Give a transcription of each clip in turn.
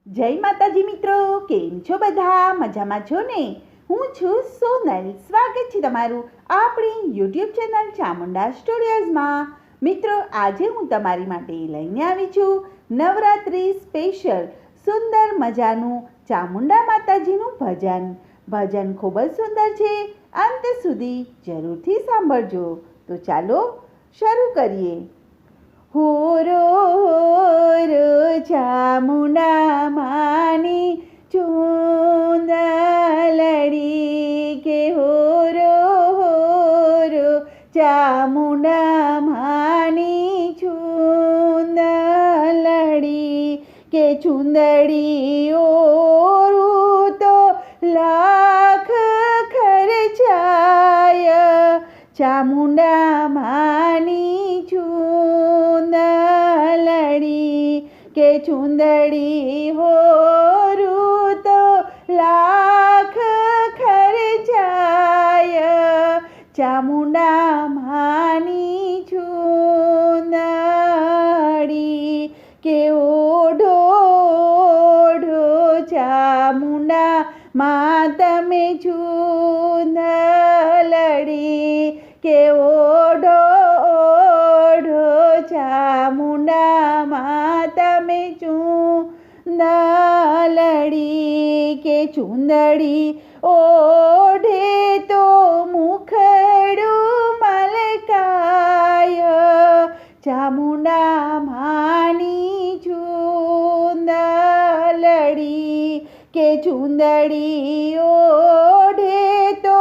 જય માતાજી મિત્રો, કેમ છો બધા? મજામાં છો ને? હું છું સોનલ. સ્વાગત છે તમારું આપણી યુટ્યુબ ચેનલ ચામુંડા સ્ટુડિયોઝમાં. મિત્રો, આજે હું તમારી માટે લઈને આવી છું નવરાત્રિ સ્પેશિયલ સુંદર મજાનું ચામુંડા માતાજીનું ભજન ખૂબ જ સુંદર છે. અંત સુધી જરૂરથી સાંભળજો. તો ચાલો શરૂ કરીએ. હોરો હોરો ચામુંડા માની ચૂંદલડી કે હોરો હોરો ચામુંડા માની ચૂંદલડી કે ચૂંદડી ઓરું તો લાખ ખર્ચાય ચામુંડા માની ચૂંદલડી કે ચૂંદડી હોરું તો લાખ ખર્ચાય ચામુંડા માની ચૂંદડી કે ઓઢો ઓઢો ચામુંડા માં તમે ચૂંદલડી કે ઓઢો ઓઢો ચામુંડા માં તમે ચૂંદલડી કે ચૂંદડી ઓઢે તો મુખડું મલકાય ચામુંડા માની ચૂંદલડી કે ચૂંદડી ઓઢે તો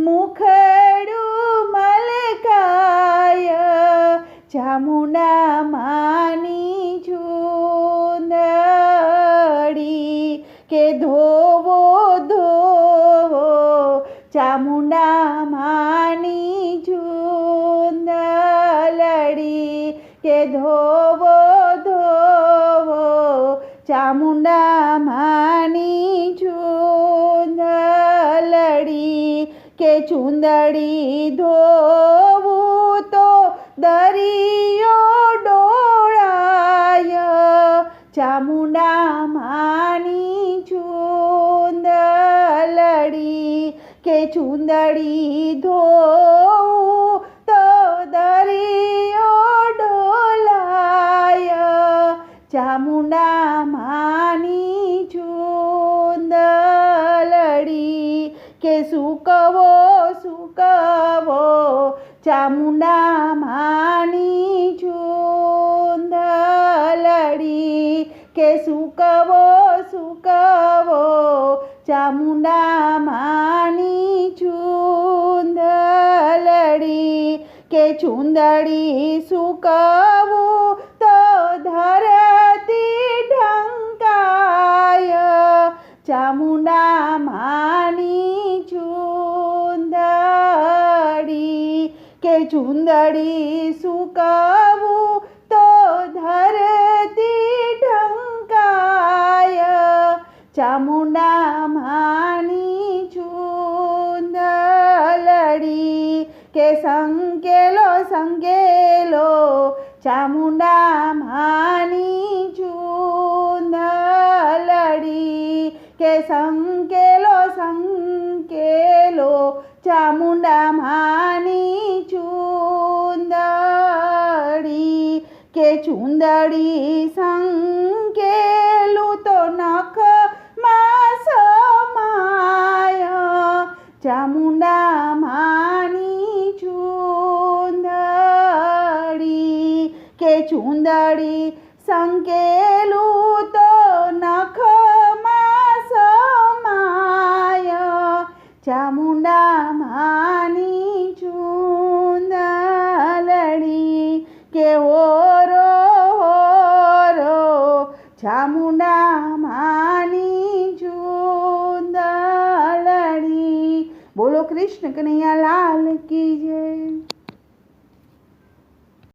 મુખડું મલકાય ચામુંડા માની ચૂંદડી કે ધોવો ધોવો ચામુંડા માની ચૂંદલડી કે ધોવો ધોવો ચામુંડા માની ચૂંદલડી કે ચૂંદડી ધોવું તો દરિયો ડોળાય ચામુંડા માની ચૂંદલડી કે ચૂંદડી ધોવું તો દરિયો ડોલાય ચામુંડા માની ચૂંદલડી કે સૂકવો સૂકવો ચામુંડા માની ચૂંદલડી કે સૂકવો સૂકવો ચામુંડા માની ચૂંદલડી કે ચૂંદડી સૂકવું તો ધરતી ઢંકાય ચામુંડા માની ચૂંદડી કે ચૂંદડી સૂકવું તો ધરતી ઢંકાય ચામુંડા માની ચૂંદલડી કે સંકેલો સંકેલો ચામુંડા માની ચૂંદલડી કે સંકેલો સંકેલો ચામુંડા માની ચૂંદડી કે ચૂંદડી સંકેલું તો નખમાં સમાય ચામુંડા માની ચૂંદડી કે ચૂંદડી સંકેલું તો નખમાં સમાય ચામુંડા માની ચૂંદલડી કે હોરો હોરો ચામુંડા માની ચૂંદલડી. બોલો કૃષ્ણ કનૈયા લાલ કી જય.